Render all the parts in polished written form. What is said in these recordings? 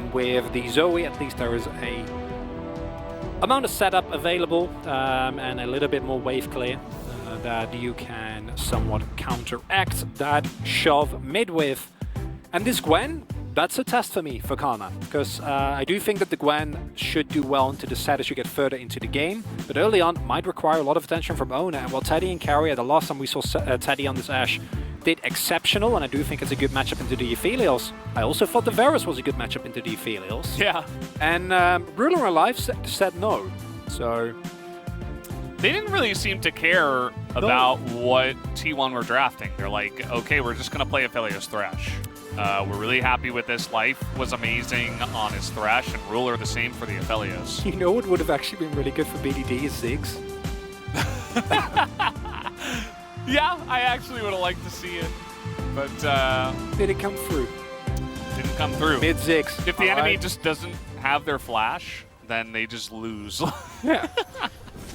And with the Zoe, at least there is a amount of setup available and a little bit more wave clear that you can somewhat counteract that shove mid with. And this Gwen, that's a test for me for Karna, because I do think that the Gwen should do well into the set as you get further into the game, but early on might require a lot of attention from Ona. And while Teddy and Carrier, the last time we saw Teddy on this Ashe, did exceptional, and I do think it's a good matchup into the Aphelios. I also thought the Varus was a good matchup into the Aphelios. Yeah. And Ruler Alive said no, so... They didn't really seem to care about what T1 were drafting. They're like, okay, we're just going to play Aphelios Thresh. We're really happy with this. Life was amazing on his Thresh, and Ruler the same for the Aphelios. You know what would have actually been really good for BDD is Ziggs. Yeah, I actually would have liked to see it, but... Did it come through? Didn't come through. Mid Ziggs. If the enemy just doesn't have their flash, then they just lose. Yeah.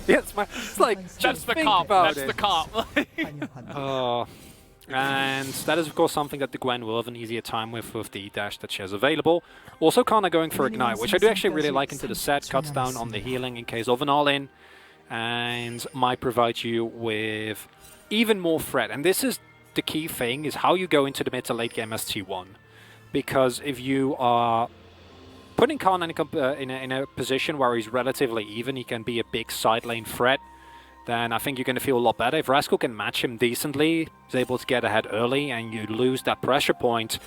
Yeah, it's like, that's the comp. That's the comp. And that is, of course, something that the Gwen will have an easier time with the dash that she has available. Also, Karna going for Ignite, which I do actually really like into the set. Cuts down on the healing in case of an all-in, and might provide you with even more threat. And this is the key thing, is how you go into the mid to late game as T1. Because if you are putting Karna in a position where he's relatively even, he can be a big side lane threat, then I think you're going to feel a lot better. If Rascal can match him decently, is able to get ahead early, and you lose that pressure point,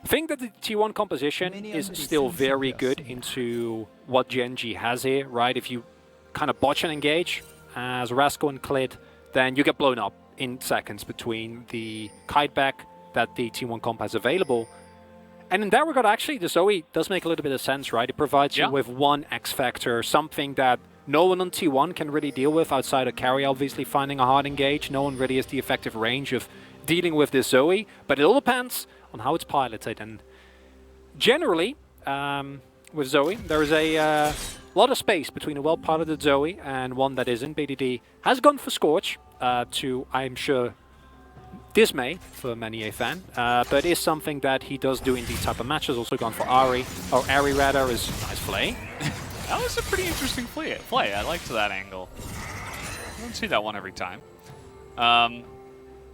I think that the T1 composition is still very good into what GENG has here, right? If you kind of botch and engage as Rascal and Clid, then you get blown up in seconds between the kiteback that the T1 comp has available. And in that regard, actually, the Zoe does make a little bit of sense, right? It provides you with one X factor, something that no one on T1 can really deal with outside of Carry, obviously finding a hard engage. No one really has the effective range of dealing with this Zoe, but it all depends on how it's piloted. And generally, with Zoe, there is a lot of space between a well-piloted Zoe and one that isn't. BDD has gone for Scorch to, I'm sure, dismay for many a fan, but is something that he does do in these type of matches. Also gone for Ari, or Ari rather, is nice play. That was a pretty interesting play. I liked that angle. I don't see that one every time. But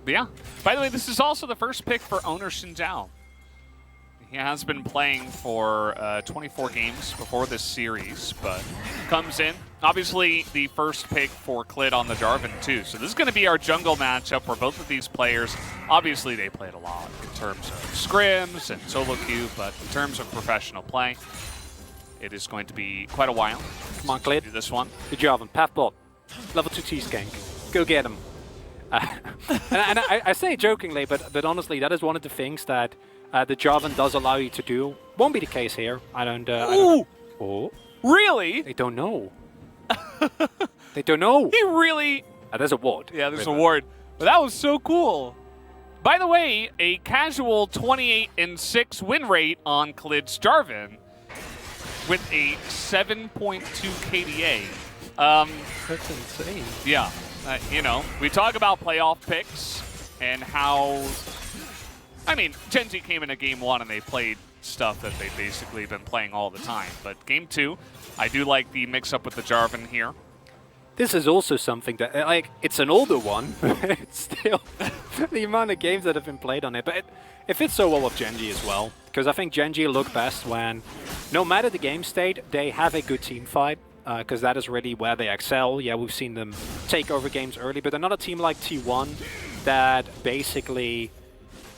yeah. By the way, this is also the first pick for Owner Shinjao. He has been playing for 24 games before this series, but comes in. Obviously, the first pick for Clid on the Jarvan, too. So this is going to be our jungle matchup where both of these players, obviously they played a lot in terms of scrims and solo queue, but in terms of professional play, it is going to be quite a while. Come on, Clid. Do this one. Good Jarvan, path bot. Level 2 T-Skank. Go get him. And I say it jokingly, but honestly, that is one of the things that the Jarvan does allow you to do. Won't be the case here. I don't. Oh, really? They don't know. They don't know. He really. There's a ward. Yeah, there's a ward. But that was so cool. By the way, a casual 28-6 win rate on Clid's Jarvan with a 7.2 KDA. That's insane. Yeah, you know, we talk about playoff picks and how. I mean, GENG came into game 1 and they played stuff that they've basically been playing all the time. But game 2, I do like the mix-up with the Jarvan here. This is also something that, like, it's an older one, but it's still the amount of games that have been played on it. But it fits so well with GENG as well, because I think GENG look best when, no matter the game state, they have a good team fight, because that is really where they excel. Yeah, we've seen them take over games early, but they're not a team like T1 that basically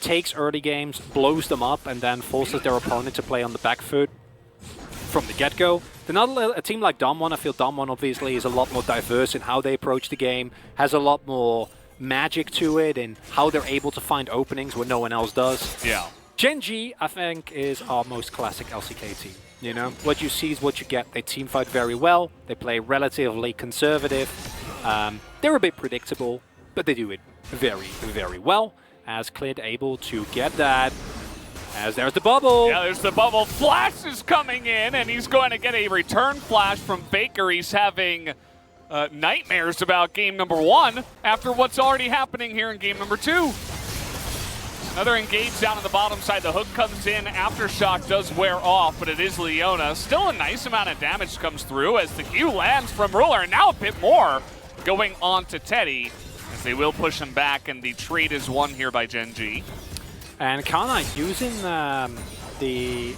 takes early games, blows them up, and then forces their opponent to play on the back foot from the get-go. They're not a team like Damwon. I feel Damwon obviously is a lot more diverse in how they approach the game, has a lot more magic to it in how they're able to find openings when no one else does. Yeah. GENG, I think, is our most classic LCK team. You know, what you see is what you get. They team fight very well. They play relatively conservative. They're a bit predictable, but they do it very, very well. As Clid able to get that. As there's the bubble. Yeah, there's the bubble. Flash is coming in, and he's going to get a return flash from Faker. He's having nightmares about game number 1 after what's already happening here in game number 2. Another engage down on the bottom side. The hook comes in. Aftershock does wear off, but it is Leona. Still a nice amount of damage comes through as the Q lands from Ruler, and now a bit more going on to Teddy, as they will push him back, and the trade is won here by GENG. And Kana using the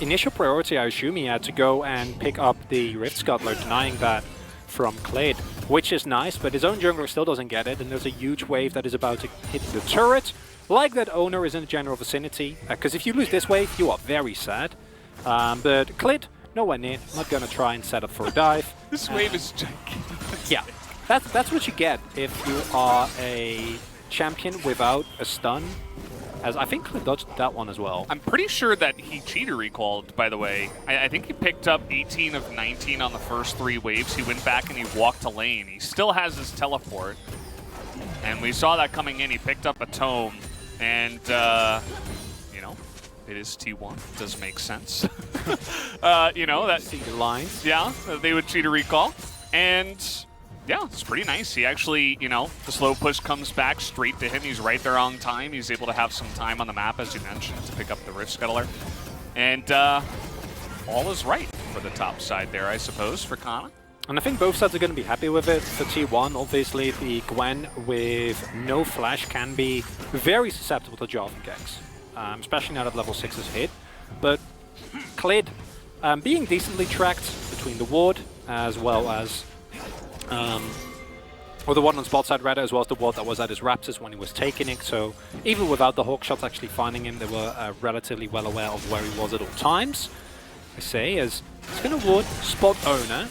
initial priority, I assume he had to go and pick up the Rift Scuttler, denying that from Clade, which is nice, but his own jungler still doesn't get it, and there's a huge wave that is about to hit the turret. Like that owner is in the general vicinity, because if you lose this wave, you are very sad. But Clade, nowhere near, not going to try and set up for a dive. This wave is gigantic. Yeah, that's what you get if you are a champion without a stun. As I think Clade dodged that one as well. I'm pretty sure that he cheater recalled, by the way. I think he picked up 18 of 19 on the first 3 waves. He went back and he walked to lane. He still has his teleport. And we saw that coming in. He picked up a tome. And, you know, it is T1. It does make sense. You know, that... See the lines. Yeah, they would cheater recall. And... yeah, it's pretty nice. He actually, you know, the slow push comes back straight to him. He's right there on time. He's able to have some time on the map, as you mentioned, to pick up the Rift Scuttler. And all is right for the top side there, I suppose, for Kana. And I think both sides are going to be happy with it. For T1, obviously, the Gwen with no flash can be very susceptible to Jarvan ganks, especially now that level 6 is hit. But Clade, being decently tracked between the ward, as well as or the one on spot side rather, as well as the ward that was at his Raptors when he was taking it. So even without the hawk shots actually finding him, they were relatively well aware of where he was at all times. I say, as he's going to ward spot owner,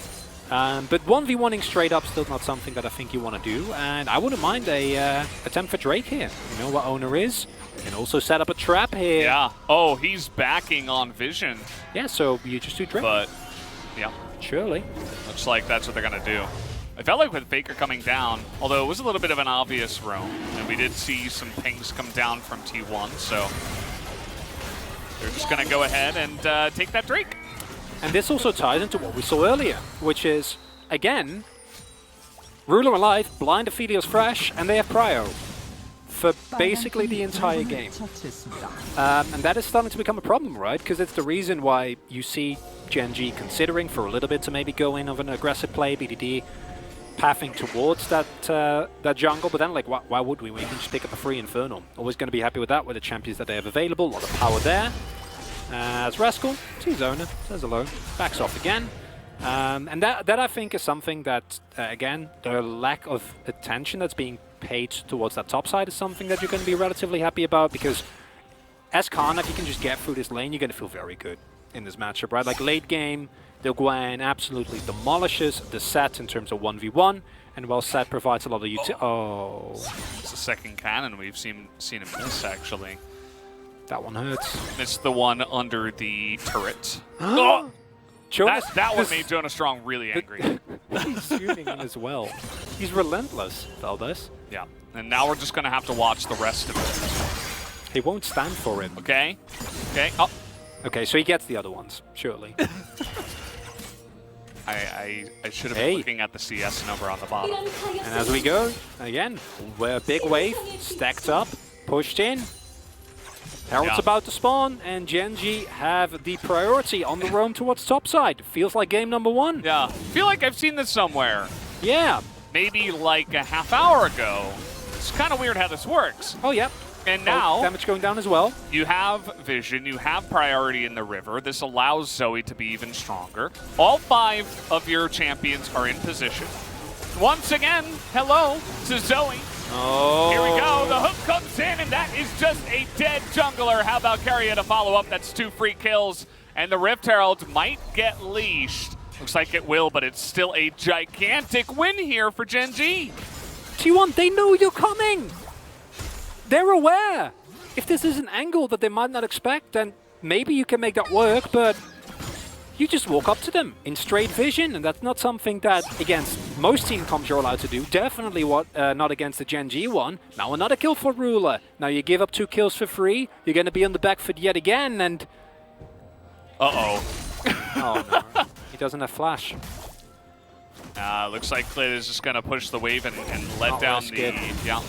but 1v1ing straight up still not something that I think you want to do. And I wouldn't mind a attempt for Drake here. You know what owner is. You can also set up a trap here. Yeah. Oh, he's backing on Vision. Yeah, so you just do Drake. But yeah, surely. Looks like that's what they're going to do. I felt like with Faker coming down, although it was a little bit of an obvious roam, and we did see some pings come down from T1, so they're just going to go ahead and take that Drake. And this also ties into what we saw earlier, which is, again, Ruler alive, blind Aphelios fresh, and they have Prio for basically the entire game. And that is starting to become a problem, right? Because it's the reason why you see GENG considering for a little bit to maybe go in of an aggressive play, BDD, pathing towards that that jungle, but then like why would we? We can just pick up a free Infernal. Always going to be happy with that with the champions that they have available. A lot of power there. As Rascal sees owner, says hello, backs off again. And that I think is something that, again, the lack of attention that's being paid towards that top side is something that you're going to be relatively happy about, because as Kana, if you can just get through this lane, you're going to feel very good in this matchup, right? Like late game, the Gwen absolutely demolishes the set in terms of 1v1, and while set provides a lot of utility. Oh. It's the second cannon we've seen him miss, actually. That one hurts. Missed the one under the turret. Oh! That one made Jonah Strong really angry. He's shooting him as well. He's relentless, Valdez. Yeah, and now we're just going to have to watch the rest of it. He won't stand for it. Okay. Okay. Oh. Okay, so he gets the other ones, surely. I should have been looking at the CS number on the bottom. And as we go, again, we're a big wave, stacked up, pushed in. Herald's about to spawn, and GENG have the priority on the roam towards topside. Feels like game number 1. Yeah, feel like I've seen this somewhere. Yeah. Maybe like a half hour ago. It's kind of weird how this works. Oh, yeah. And now, damage going down as well. You have Vision, you have priority in the river. This allows Zoe to be even stronger. All 5 of your champions are in position. Once again, hello to Zoe. Oh. Here we go, the hook comes in, and that is just a dead jungler. How about Carrier to follow up? That's 2 free kills, and the Rift Herald might get leashed. Looks like it will, but it's still a gigantic win here for GENG. T1, they know you're coming. They're aware. If this is an angle that they might not expect, then maybe you can make that work, but you just walk up to them in straight vision, and that's not something that, against most team comps you're allowed to do. Definitely not against the GENG one. Now another kill for Ruler. Now you give up 2 kills for free. You're going to be on the back foot yet again, and... Uh-oh. Oh, no. He doesn't have flash. Looks like Clit is just going to push the wave and let down the... Yeah.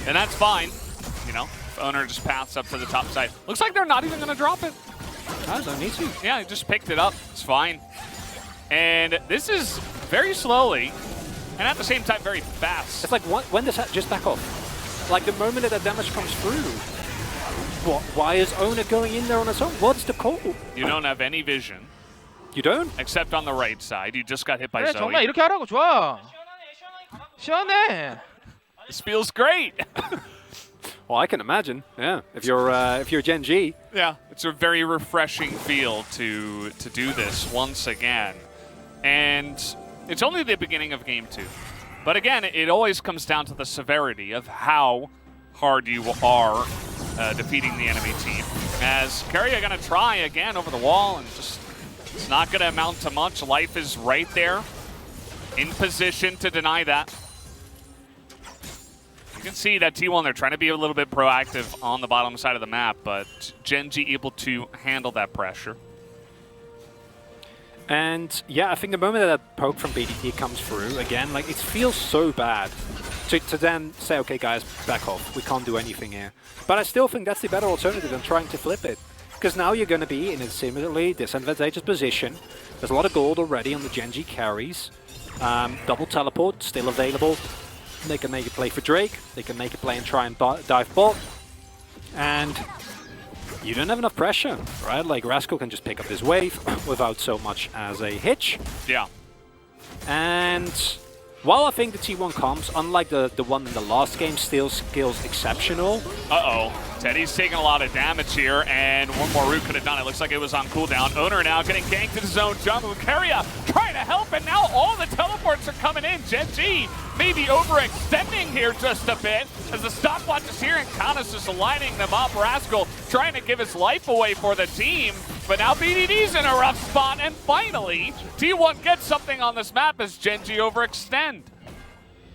And that's fine. You know, if Owner just paths up to the top side. Looks like they're not even going to drop it. I don't need to. Yeah, he just picked it up. It's fine. And this is very slowly, and at the same time, very fast. It's like, when does that just back off? Like, the moment that damage comes through, why is Owner going in there on its own? What's the call? You don't have any vision. You don't? Except on the right side. You just got hit by 그래, Zoe. 정말 이렇게 하라고. 좋아. 시원해. This feels great. Well, I can imagine. Yeah, if you're Gen G. Yeah, it's a very refreshing feel to do this once again. And it's only the beginning of Game 2. But again, it always comes down to the severity of how hard you are defeating the enemy team. As Keria going to try again over the wall, and just it's not going to amount to much. Life is right there, in position to deny that. You can see that T1, they're trying to be a little bit proactive on the bottom side of the map, but Gen G able to handle that pressure. And yeah, I think the moment that poke from BDT comes through, again, like, it feels so bad to then say, okay guys, back off, we can't do anything here. But I still think that's the better alternative than trying to flip it. Because now you're going to be in a similarly disadvantageous position. There's a lot of gold already on the Gen G carries. Double teleport, still available. They can make a play for Drake, they can make a play and try and dive bot. And you don't have enough pressure, right? Like, Rascal can just pick up his wave without so much as a hitch. Yeah. And while I think the T1 comms, unlike the one in the last game, still skills exceptional. Uh-oh. Teddy's taking a lot of damage here, and one more root could have done it. Looks like it was on cooldown. Owner now getting ganked to the zone jungle. Keria trying to help, and now all the teleports are coming in. Gen G maybe overextending here just a bit as the stopwatch is here, and Kana's just lining them up. Rascal trying to give his life away for the team, but now BDD's in a rough spot, and finally, T1 gets something on this map as Gen G overextend.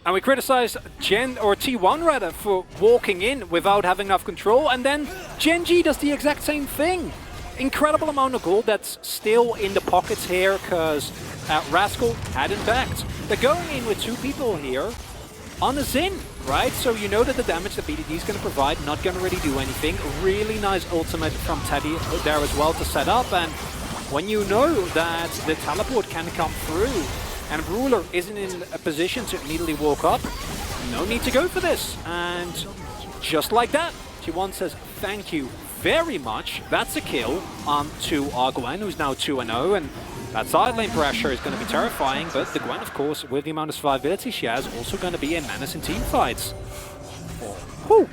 And we criticize T1 rather, for walking in without having enough control, and then Gen G does the exact same thing. Incredible amount of gold that's still in the pockets here, because Rascal hadn't backed. They're going in with two people here on a Xin, right? So you know that the damage that BDD is going to provide, not going to really do anything. Really nice ultimate from Teddy there as well to set up, and when you know that the teleport can come through, and Ruler isn't in a position to immediately walk up, no need to go for this. And just like that, T1 says thank you very much. That's a kill to our Gwen, who's now 2-0, and that side lane pressure is going to be terrifying, but the Gwen, of course, with the amount of survivability she has, also going to be a menace in team fights. Whew.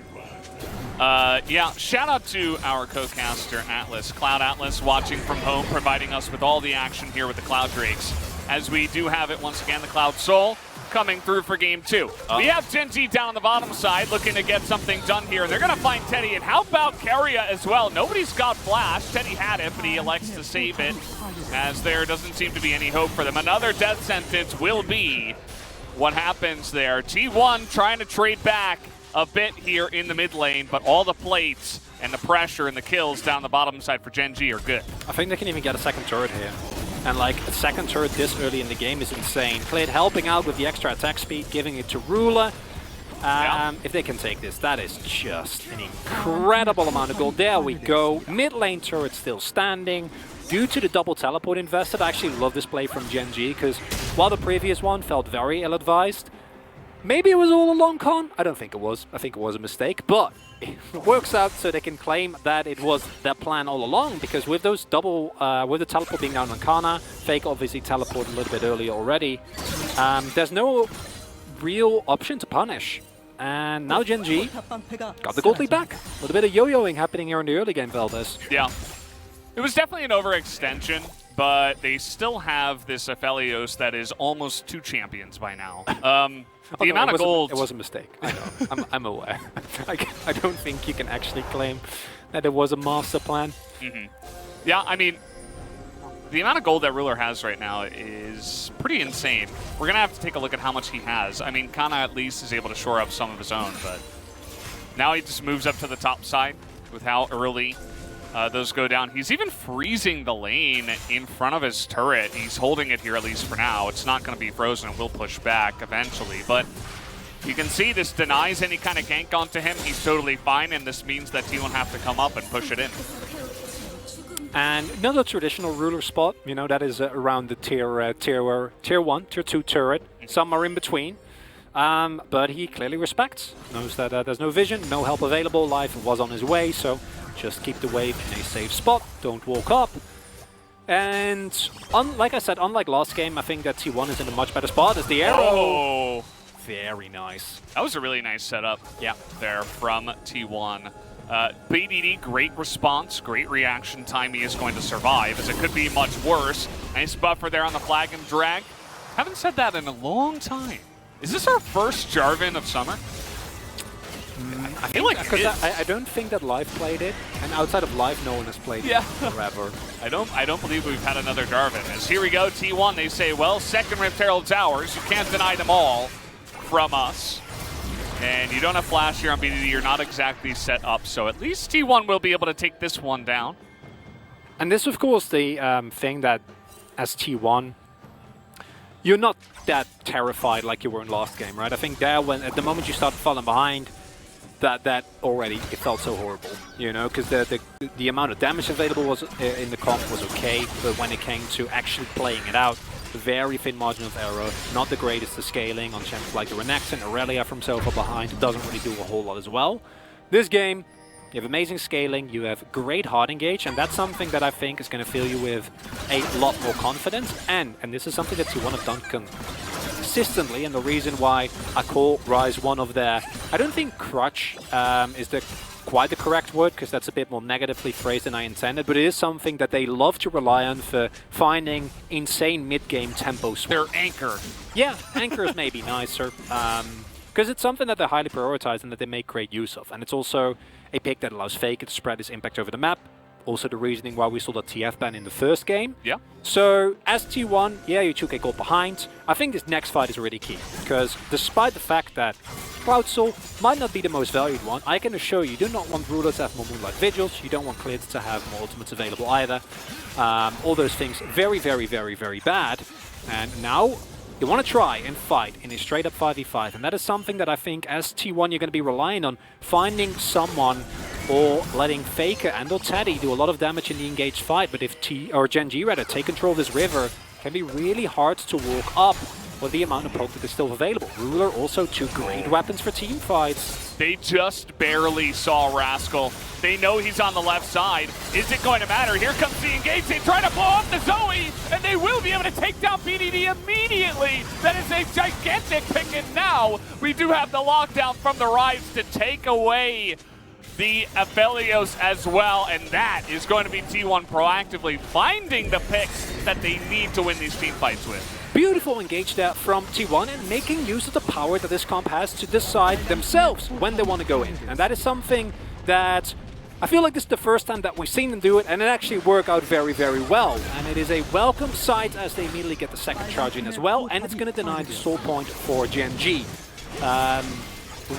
Yeah, shout out to our co-caster Atlas, Cloud Atlas, watching from home, providing us with all the action here with the Cloud Drakes. As we do have it once again, the Cloud Soul coming through for Game 2. We have Gen G down on the bottom side looking to get something done here. They're going to find Teddy, and how about Keria as well? Nobody's got Flash. Teddy had it, but he elects to save it, as there doesn't seem to be any hope for them. Another death sentence will be what happens there. T1 trying to trade back a bit here in the mid lane, but all the plates and the pressure and the kills down the bottom side for Gen G are good. I think they can even get a second turret here. And like, a second turret this early in the game is insane. Klid helping out with the extra attack speed, giving it to Ruler. If they can take this, that is just an incredible amount of gold. There we go. Mid lane turret still standing. Due to the double teleport invested, I actually love this play from Gen G, because while the previous one felt very ill-advised, maybe it was all along con. I don't think it was. I think it was a mistake, but it works out so they can claim that it was their plan all along, because with those double, with the teleport being down on Kana, Fake obviously teleport a little bit earlier already, there's no real option to punish. And now Gen G got the gold lead back. A little bit of yo-yoing happening here in the early game, Valdez. Yeah. It was definitely an overextension, but they still have this Aphelios that is almost 2 champions by now. The amount of gold... It was a mistake. I know. I'm aware. I don't think you can actually claim that it was a master plan. Yeah, I mean, the amount of gold that Ruler has right now is pretty insane. We're going to have to take a look at how much he has. I mean, Kana at least is able to shore up some of his own, but now he just moves up to the top side with how early those go down. He's even freezing the lane in front of his turret. He's holding it here, at least for now. It's not going to be frozen and will push back eventually, but You can see this denies any kind of gank onto him. He's totally fine, and this means that T1 have to come up and push it in. And another traditional ruler spot, you know, that is around the tier 1, tier 2 turret. Some are in between. But he clearly respects, knows that there's no vision, no help available, life was on his way, so just keep the wave in a safe spot, don't walk up. And like I said, unlike last game, I think that T1 is in a much better spot as the arrow. Oh! Very nice. That was a really nice setup. Yeah. There from T1. BDD, great response, great reaction time. He is going to survive, as it could be much worse. Nice buffer there on the flag and drag. Haven't said that in a long time. Is this our first Jarvan of summer? I feel like because I don't think that Live played it, and outside of Live, no one has played it forever. I don't believe we've had another Jarvan. As here we go, T1. They say, well, second Rift Herald's ours. You can't deny them all from us. And you don't have flash here on BDD. You're not exactly set up, so at least T1 will be able to take this one down. And this, of course, the thing that as T1, you're not that terrified like you were in last game, right? I think there, when at the moment you started falling behind, that already it felt so horrible, you know, because the amount of damage available was in the comp was okay, but when it came to actually playing it out, very thin margin of error, not the greatest of scaling on champions like the Renekton, Aurelia from so far behind, doesn't really do a whole lot as well. This game, you have amazing scaling, you have great hard engage, and that's something that I think is going to fill you with a lot more confidence, and this is something that T1 have done consistently, and the reason why I call Rise one of their, I don't think crutch is quite the correct word, because that's a bit more negatively phrased than I intended, but it is something that they love to rely on for finding insane mid-game tempo swings. Their anchor. Yeah, anchor is maybe nicer, because it's something that they highly prioritize and that they make great use of, and it's also a pick that allows Faker to spread his impact over the map. Also the reasoning why we saw the TF ban in the first game. Yeah. So as T1, yeah, you took a goal behind. I think this next fight is really key, because despite the fact that Cloud Soul might not be the most valued one, I can assure you do not want Rulers to have more Moonlight Vigils, you don't want Clids to have more ultimates available either. All those things very, very, very, very bad. And now you want to try and fight in a straight-up 5v5, and that is something that I think as T1 you're going to be relying on finding someone or letting Faker and or Teddy do a lot of damage in the engaged fight, but if GENG rather take control of this river, it can be really hard to walk up with the amount of poke that is still available. Ruler also two great weapons for team fights. They just barely saw Rascal. They know he's on the left side. Is it going to matter? Here comes the engage. They try to blow up the Zoe, and they will be able to take down BDD immediately. That is a gigantic pick, and now we do have the lockdown from the Rise to take away the Aphelios as well, and that is going to be T1 proactively finding the picks that they need to win these team fights with. Beautiful engage there from T1 and making use of the power that this comp has to decide themselves when they want to go in. And that is something that I feel like this is the first time that we've seen them do it, and it actually worked out very, very well. And it is a welcome sight as they immediately get the second charge in as well, and it's going to deny the soul point for GENG.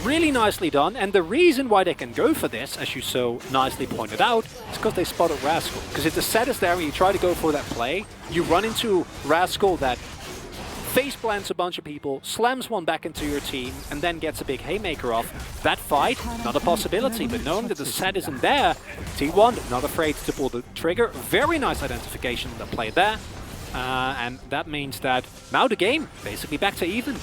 Really nicely done, and the reason why they can go for this, as you so nicely pointed out, is because they spotted Rascal. Because if the set is there and you try to go for that play, you run into Rascal that face plants a bunch of people, slams one back into your team, and then gets a big haymaker off. That fight, not a possibility, but knowing that the set isn't there, T1 not afraid to pull the trigger. Very nice identification of the play there. And that means that now the game basically back to even.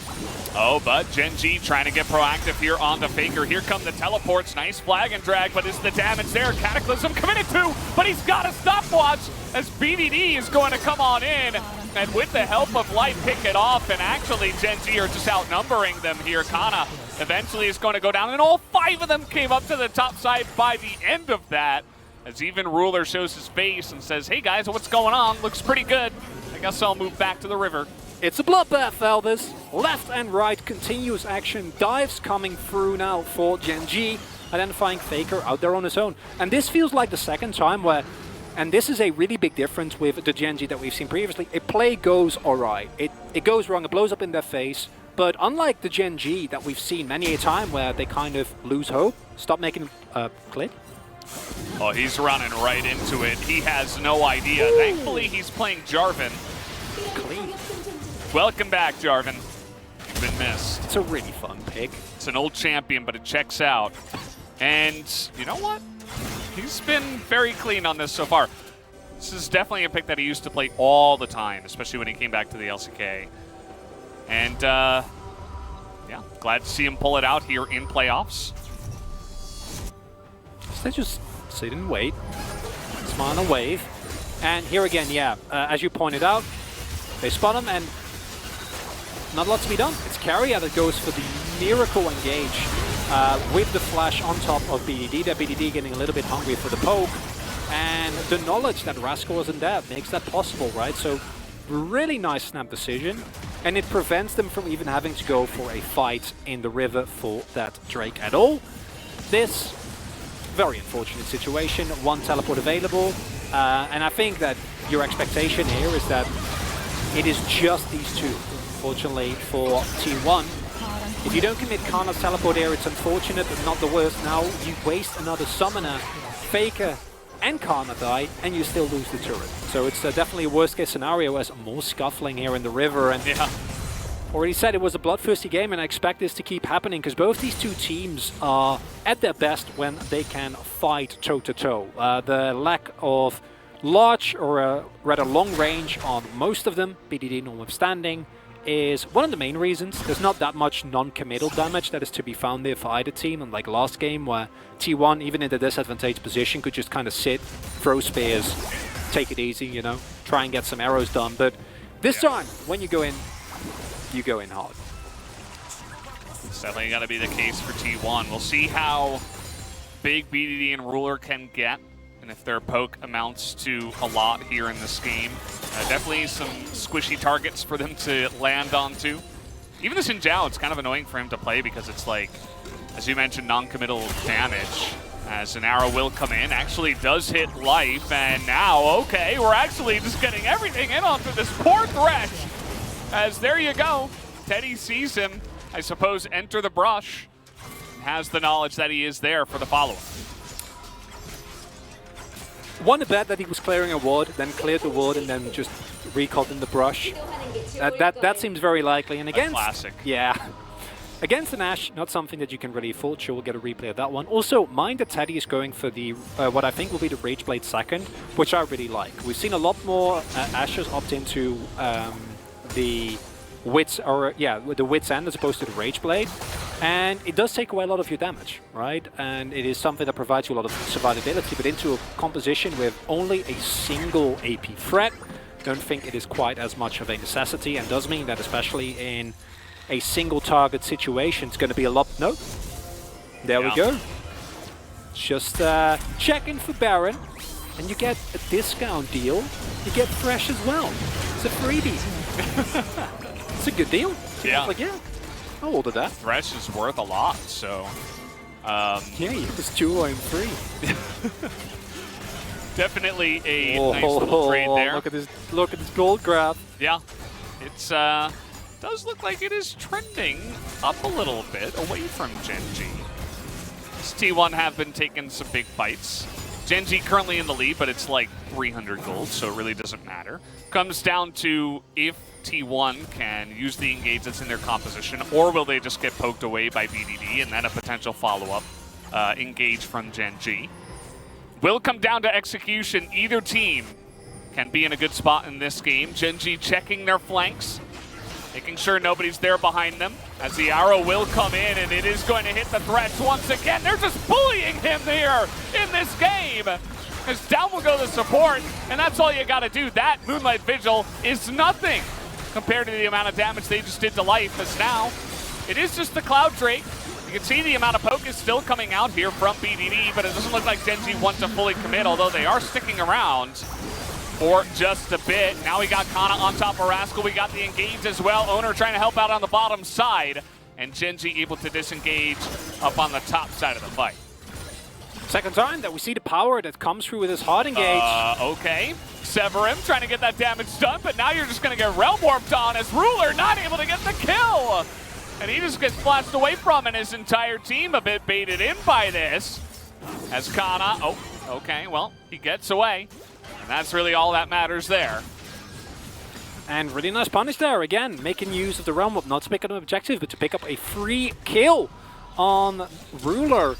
Oh, but GENG trying to get proactive here on the Faker. Here come the teleports. Nice flag and drag, but is the damage there? Cataclysm committed to, but he's got a stopwatch as BDD is going to come on in. And with the help of Light, pick it off. And actually, GENG are just outnumbering them here. Kana eventually is going to go down, and all 5 of them came up to the top side by the end of that. As even Ruler shows his face and says, hey guys, what's going on? Looks pretty good. I guess I'll move back to the river. It's a bloodbath, Elders. Left and right, continuous action. Dives coming through now for GENG, identifying Faker out there on his own. And this feels like the second time where, and this is a really big difference with the GENG that we've seen previously, a play goes alright. It goes wrong, it blows up in their face. But unlike the GENG that we've seen many a time where they kind of lose hope, stop making click. Oh, he's running right into it. He has no idea. Ooh. Thankfully, he's playing Jarvan. Clean. Welcome back, Jarvan. been missed. It's a really fun pick. It's an old champion, but it checks out. And you know what? He's been very clean on this so far. This is definitely a pick that he used to play all the time, especially when he came back to the LCK. And yeah, glad to see him pull it out here in playoffs. So they just sit and wait, smile and wave. And here again, yeah, as you pointed out, they spot him and not a lot to be done. It's Carrier that goes for the miracle engage with the flash on top of BDD. That BDD getting a little bit hungry for the poke. And the knowledge that Rascal wasn't there makes that possible, right? So really nice snap decision. And it prevents them from even having to go for a fight in the river for that Drake at all. This, very unfortunate situation. One teleport available. And I think that your expectation here is that it is just these two. Fortunately for T1, if you don't commit Kana's teleport here, it's unfortunate, but not the worst. Now you waste another summoner, Faker, and Kana die, and you still lose the turret. So it's definitely a worst case scenario as more scuffling here in the river. And yeah, already said it was a bloodthirsty game, and I expect this to keep happening because both these two teams are at their best when they can fight toe-to-toe. The lack of large or rather long range on most of them, BDD notwithstanding, is one of the main reasons. There's not that much non-committal damage that is to be found there for either team, unlike last game where T1, even in the disadvantaged position, could just kind of sit, throw spears, take it easy, you know, try and get some arrows done. But this time, when you go in hard. It's definitely got to be the case for T1. We'll see how big BDD and Ruler can get, and if their poke amounts to a lot here in this game. Definitely some squishy targets for them to land onto. Even the Xin Zhao, it's kind of annoying for him to play because it's like, as you mentioned, non-committal damage. As an arrow will come in, actually does hit life, and now, okay, we're actually just getting everything in onto this poor Thresh. As there you go, Teddy sees him, I suppose, enter the brush, and has the knowledge that he is there for the follow-up. Won a bet that he was clearing a ward, then cleared the ward, and then just recalled in the brush. That seems very likely. And against, classic. Yeah, against an Ashe, not something that you can really afford. Sure, we'll get a replay of that one. Also, mind that Teddy is going for the what I think will be the Rage Blade second, which I really like. We've seen a lot more Ashes opt into the Wits, or yeah, the Wits End as opposed to the Rage Blade. And it does take away a lot of your damage, right? And it is something that provides you a lot of survivability, but into a composition with only a single AP threat, don't think it is quite as much of a necessity, and does mean that especially in a single target situation, it's going to be a lot... No. There we go. Just check in for Baron, and you get a discount deal. You get Thresh as well. It's a freebie. It's a good deal. Yeah. Like, yeah. I'll order that. Thresh is worth a lot, so... yeah, it's 2 and 3. Definitely a nice little trade there. Look at this gold grab. Yeah, it's does look like it is trending up a little bit away from GENG. This T1 have been taking some big fights. GENG currently in the lead, but it's like 300 gold, so it really doesn't matter. Comes down to if T1 can use the engage that's in their composition, or will they just get poked away by BDD and then a potential follow-up engage from GENG. Will come down to execution. Either team can be in a good spot in this game. GENG checking their flanks, making sure nobody's there behind them, as the arrow will come in, and it is going to hit the Thresh once again. They're just bullying him here in this game. As down will go the support, and that's all you got to do. That Moonlight Vigil is nothing compared to the amount of damage they just did to life, as now it is just the Cloud Drake. You can see the amount of poke is still coming out here from BDD, but it doesn't look like GENG want to fully commit, although they are sticking around for just a bit. Now we got Kana on top of Rascal. We got the engage as well. Owner trying to help out on the bottom side, and GENG able to disengage up on the top side of the fight. Second time that we see the power that comes through with his hard engage. Okay. Sever him, trying to get that damage done, but now you're just going to get Realm Warped on as Ruler not able to get the kill. And he just gets flashed away from, and his entire team a bit baited in by this. As Kana, oh, okay, well, he gets away. And that's really all that matters there. And really nice punish there, again, making use of the realm of not to pick up an objective, but to pick up a free kill on Ruler.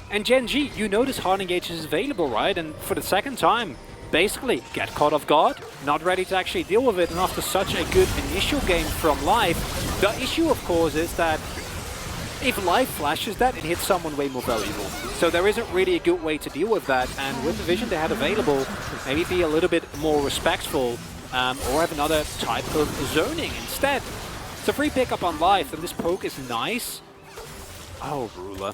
And GENG, you notice hard engage is available, right? And for the second time, basically, get caught off guard, not ready to actually deal with it, and after such a good initial game from Life, the issue, of course, is that if Life flashes that, it hits someone way more valuable. So there isn't really a good way to deal with that, and with the vision they had available, maybe be a little bit more respectful, or have another type of zoning instead. It's a free pickup on Life, and this poke is nice. Oh, Ruler.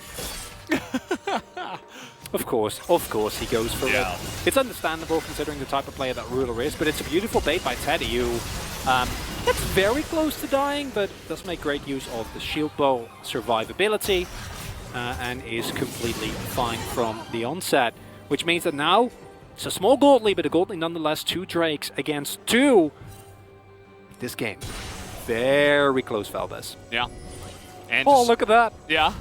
Of course he goes for it. It's understandable considering the type of player that Ruler is, but it's a beautiful bait by Teddy, who gets very close to dying, but does make great use of the shield bow survivability, and is completely fine from the onset. Which means that now, it's a small gold lead, but a gold lead nonetheless, 2 Drakes against 2. This game, very close, Valdez. Yeah. And oh, look at that. Yeah.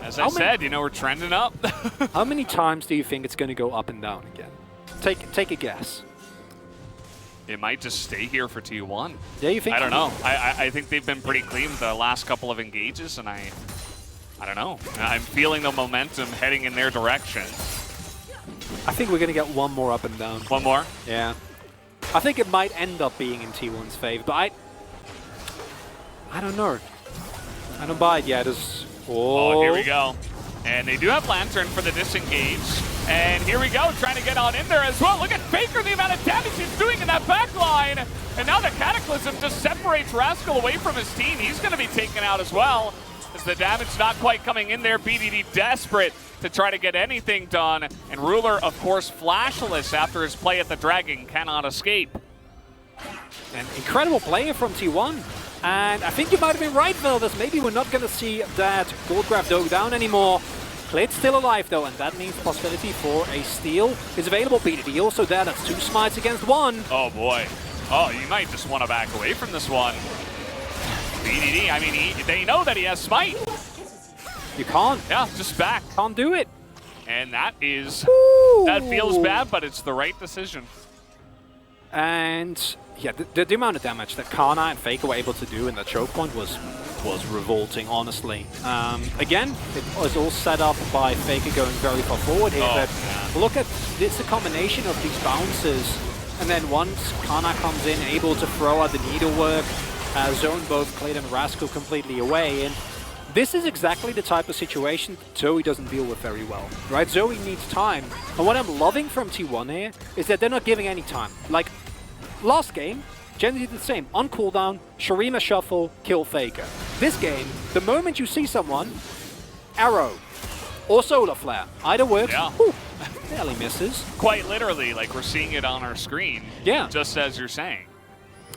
As I said, you know, we're trending up. How many times do you think it's going to go up and down again? Take a guess. It might just stay here for T1. Yeah, you think? I don't know. I think they've been pretty clean the last couple of engages, and I don't know. I'm feeling the momentum heading in their direction. I think we're going to get one more up and down. One more? Yeah. I think it might end up being in T1's favor, but I don't know. I don't buy it yet. Oh, here we go. And they do have Lantern for the disengage. And here we go, trying to get on in there as well. Look at Faker, the amount of damage he's doing in that back line. And now the Cataclysm just separates Rascal away from his team. He's going to be taken out as well, as the damage not quite coming in there. BDD desperate to try to get anything done. And Ruler, of course, flashless after his play at the Dragon, cannot escape. An incredible player from T1. And I think you might have been right, Veldas. Maybe we're not going to see that gold grab go down anymore. Klid's still alive, though, and that means the possibility for a steal is available. BDD also there. That's 2 smites against 1. Oh, boy. Oh, you might just want to back away from this one. BDD, I mean, they know that he has smite. You can't. Yeah, just back. Can't do it. And that is... Ooh. That feels bad, but it's the right decision. And... yeah, the amount of damage that Kana and Faker were able to do in the choke point was revolting, honestly. Again, it was all set up by Faker going very far forward here, but look at this, a combination of these bounces, and then once Kana comes in, able to throw out the needlework, zone both Klid and Rascal completely away, and this is exactly the type of situation Zoe doesn't deal with very well, right? Zoe needs time, and what I'm loving from T1 here is that they're not giving any time. Like, last game, GENG did the same. On cooldown, Shurima shuffle, kill Faker. This game, the moment you see someone, arrow or solar flare. Either works. Yeah. Whew, barely misses. Quite literally, like we're seeing it on our screen. Yeah. Just as you're saying.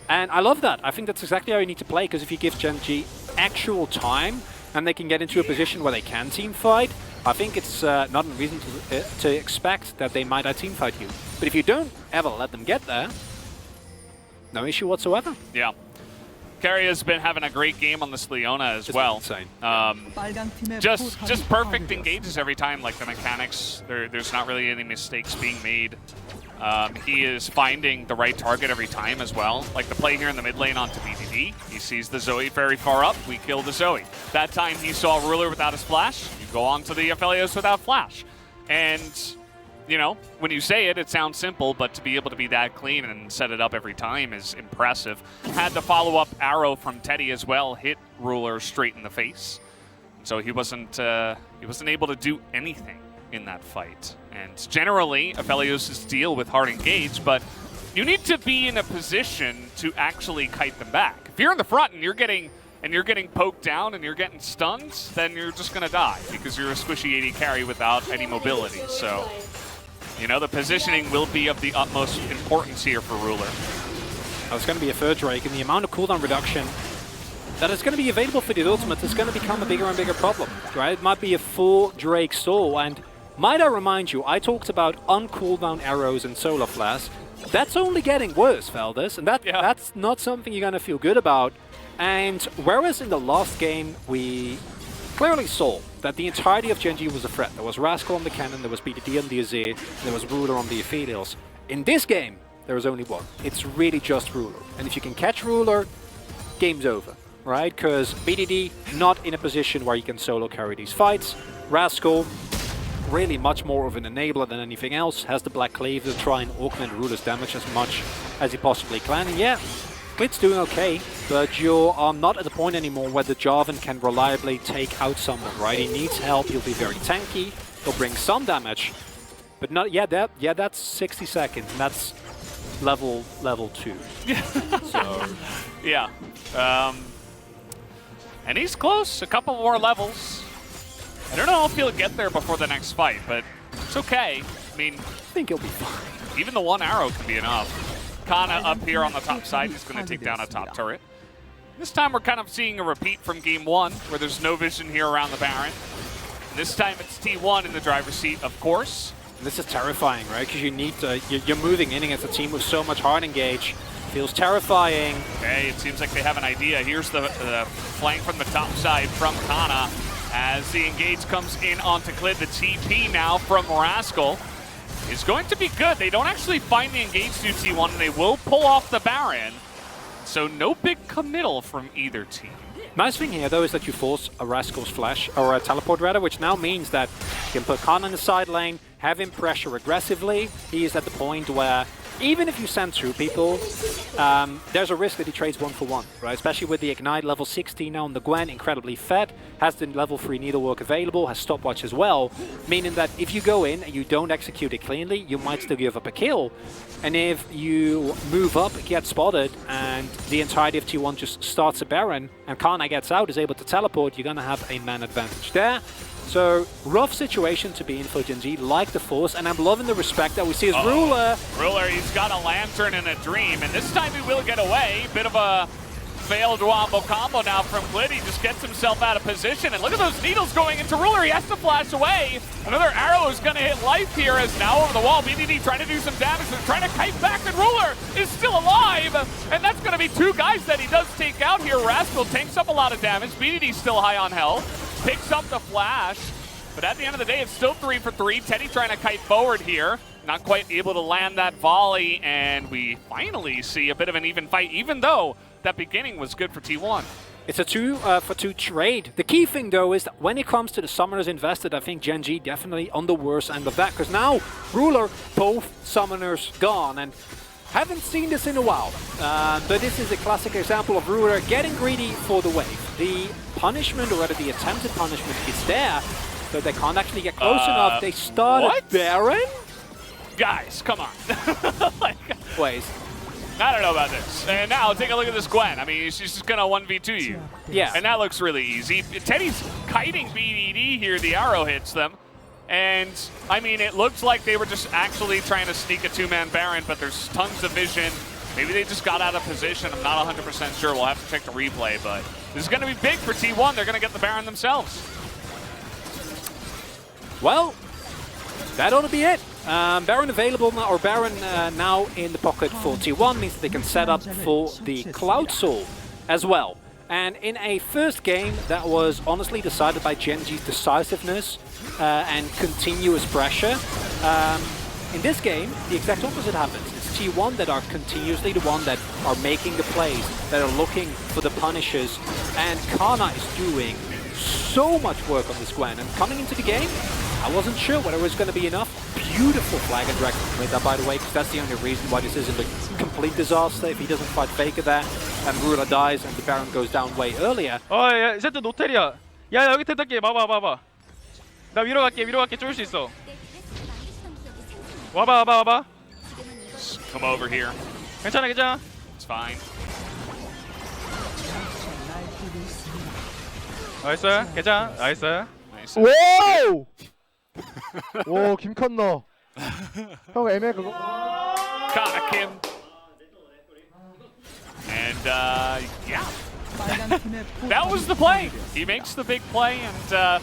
And I love that. I think that's exactly how you need to play, because if you give GENG actual time and they can get into a position where they can team fight, I think it's not a reason to expect that they might out-team fight you. But if you don't ever let them get there, no issue whatsoever. Yeah. Carry has been having a great game on this Leona as well. Insane. Just perfect engages every time. Like the mechanics, there's not really any mistakes being made. He is finding the right target every time as well. Like the play here in the mid lane onto BDD. He sees the Zoe very far up. We kill the Zoe. That time he saw Ruler without his flash. You go on to the Aphelios without flash. And... you know, when you say it, it sounds simple, but to be able to be that clean and set it up every time is impressive. Had the follow-up arrow from Teddy as well, hit Ruler straight in the face. So he wasn't able to do anything in that fight. And generally, Aphelios' deal with hard engage, but you need to be in a position to actually kite them back. If you're in the front and you're getting poked down and you're getting stunned, then you're just going to die because you're a squishy AD carry without any mobility. So, you know, the positioning will be of the utmost importance here for Ruler. It's going to be a third Drake, and the amount of cooldown reduction that is going to be available for the ultimate is going to become a bigger and bigger problem, right? It might be a full Drake stall, and might I remind you, I talked about on-cooldown arrows and solar flash. That's only getting worse, Valdez, and that's not something you're going to feel good about. And whereas in the last game, we clearly saw that the entirety of GENG was a threat. There was Rascal on the cannon, there was BDD on the Azir, there was Ruler on the Aphelios. In this game, there is only one. It's really just Ruler. And if you can catch Ruler, game's over, right? Because BDD not in a position where you can solo carry these fights. Rascal, really much more of an enabler than anything else, has the Black Cleave to try and augment Ruler's damage as much as he possibly can. And yeah, Glit's doing okay, but you are not at the point anymore where the Jarvan can reliably take out someone, right? He needs help, he'll be very tanky, he'll bring some damage, but not, that's 60 seconds, and that's level 2. So yeah. And he's close, a couple more levels. I don't know if he'll get there before the next fight, but it's okay. I mean, I think he'll be fine. Even the one arrow can be enough. Kana up here on the top side, he's going to take down a top turret. This time we're kind of seeing a repeat from game 1, where there's no vision here around the Baron. And this time it's T1 in the driver's seat, of course. And this is terrifying, right? Because you need to, you're moving in against a team with so much hard engage. Feels terrifying. Okay, it seems like they have an idea. Here's the flank from the top side from Kana. As the engage comes in onto Clid, the TP now from Rascal is going to be good. They don't actually find the engage to T1, and they will pull off the Baron. So no big committal from either team. Nice thing here, though, is that you force a Rascal's flash, or a teleport rather, which now means that you can put Khan in the side lane, have him pressure aggressively. He is at the point where, even if you send through people, there's a risk that he trades 1-for-1, right? Especially with the Ignite level 16 now on the Gwen, incredibly fed, has the level 3 Needlework available, has Stopwatch as well, meaning that if you go in and you don't execute it cleanly, you might still give up a kill. And if you move up, get spotted, and the entirety of T1 just starts a Baron, and Kana gets out, is able to teleport, you're going to have a man advantage there. So, rough situation to be in for GENG, like the Force, and I'm loving the respect that we see as Ruler. Ruler, he's got a Lantern and a Dream, and this time he will get away. Bit of a failed wombo combo now from Glid. He just gets himself out of position, and look at those needles going into Ruler. He has to flash away. Another arrow is going to hit life here, as now over the wall, BDD trying to do some damage. They're trying to kite back, and Ruler is still alive, and that's going to be 2 guys that he does take out here. Rascal takes up a lot of damage. BDD's still high on health. Picks up the flash, but at the end of the day, it's still 3 for 3. Teddy trying to kite forward here, not quite able to land that volley, and we finally see a bit of an even fight, even though that beginning was good for T1. It's a 2 for 2 trade. The key thing, though, is that when it comes to the summoners invested, I think GENG definitely on the worst end of that, because now Ruler, both summoners gone, and haven't seen this in a while, but this is a classic example of Ruler getting greedy for the wave. The punishment, or rather the attempted punishment, is there, so they can't actually get close enough. They started what? Baron? Guys, come on. Wait. I don't know about this. And now take a look at this Gwen. I mean, she's just going to 1v2 you. Yeah. And that looks really easy. Teddy's kiting BDD here. The arrow hits them. And, I mean, it looks like they were just actually trying to sneak a 2-man Baron, but there's tons of vision. Maybe they just got out of position. I'm not 100% sure. We'll have to check the replay, but this is going to be big for T1. They're going to get the Baron themselves. Well, that ought to be it. Baron available now, or Baron now in the pocket for T1 means that they can set up for the Cloud Soul as well. And in a first game that was honestly decided by GENG's decisiveness and continuous pressure, in this game the exact opposite happens. It's T1 that are continuously the one that are making the plays, that are looking for the punishes, and Kana is doing so much work on this Gwen. And coming into the game, I wasn't sure whether it was going to be enough. Beautiful flag and drag made that, by the way, because that's the only reason why this isn't a complete disaster. If he doesn't fight Faker there, and Ruler dies, and the Baron goes down way earlier. 야, 세트 노텔이야. 야, 여기 택할게. 봐봐. 나 위로 갈게. 쫄 수 있어. 와봐. Come over here. 괜찮아. It's fine. 나이스. 괜찮아. 나이스. Nice. 와우! 오, 김컨너. 형 애매 그거. Kana Kim. And, yeah. That was the play. He makes the big play, and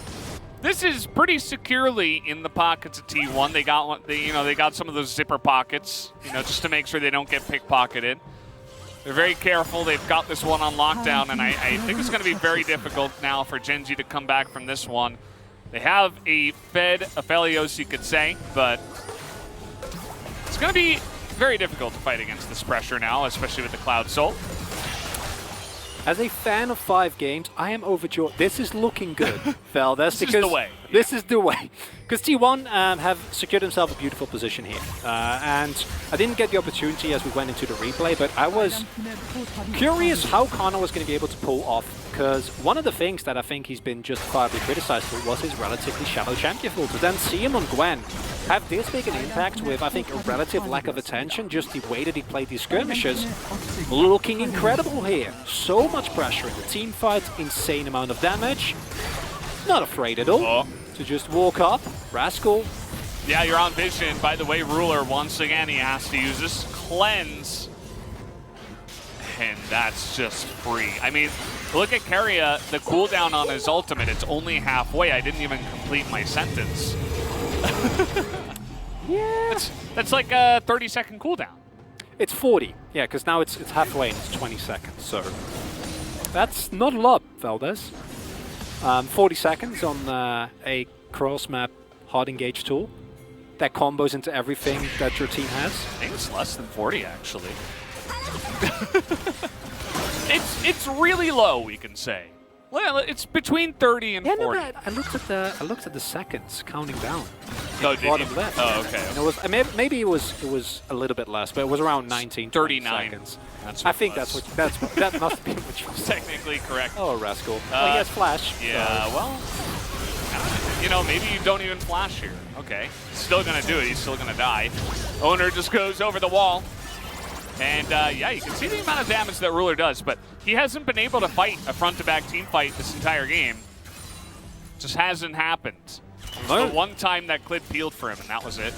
this is pretty securely in the pockets of T1. They got one. They got some of those zipper pockets, just to make sure they don't get pickpocketed. They're very careful. They've got this one on lockdown, and I think it's going to be very difficult now for GENG to come back from this one. They have a fed Aphelios, you could say, but it's going to be very difficult to fight against this pressure now, especially with the Cloud Soul. As a fan of 5 games, I am overjoyed. This is looking good, Valdez. This is the way. This is the way. Because T1 have secured himself a beautiful position here. And I didn't get the opportunity as we went into the replay, but I was curious how Connor was going to be able to pull off. Because one of the things that I think he's been justifiably criticized for was his relatively shallow champion pool. To then see him on Gwen have this big an impact with, I think, a relative lack of attention, just the way that he played these skirmishes, looking incredible here. So much pressure in the team fight, insane amount of damage. Not afraid at all to just walk up. Rascal. Yeah, you're on vision. By the way, Ruler, once again, he has to use this cleanse. And that's just free. I mean, look at Keria, the cooldown on his ultimate, it's only halfway. I didn't even complete my sentence. Yeah. That's like a 30-second cooldown. It's 40. Yeah, because now it's halfway and it's 20 seconds. So that's not a lot, Valdez. 40 seconds on a cross-map hard engage tool that combos into everything that your team has. I think it's less than 40, actually. It's really low, we can say. Well, it's between 30 and 40. No, I looked at the seconds counting down. Oh, did Bottom you? left. Oh, okay. And it was maybe it was a little bit less, but it was around 19, 39 seconds. That's I think that's what that must be what you said. technically correct. Oh, Rascal. Well, he has flash. Yeah, so. well, you know, maybe you don't even flash here. Okay, he's still gonna do it. He's still gonna die. Owner just goes over the wall. And yeah, you can see the amount of damage that Ruler does, but he hasn't been able to fight a front-to-back team fight this entire game. Just hasn't happened. It was the one time that Clid peeled for him, and that was it.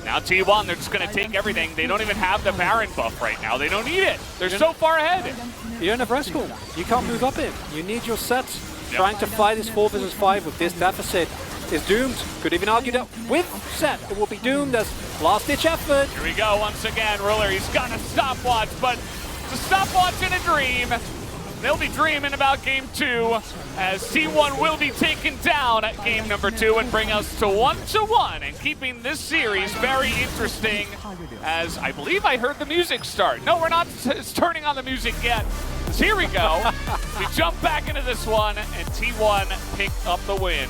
Now T1, they're just going to take everything. They don't even have the Baron buff right now. They don't need it. They're so far ahead. You don't have Rascal. You can't move up in. You need your sets. Trying to fight this 4 versus 5 with this deficit is doomed. Could even argue that with set, it will be doomed as last-ditch effort. Here we go once again. Ruler, he's got a stopwatch, but it's a stopwatch in a dream. They'll be dreaming about game 2 as T1 will be taken down at game number 2 and bring us to 1-1 and keeping this series very interesting as I believe I heard the music start. No, we're not turning on the music yet. So here we go. We jump back into this one and T1 pick up the win.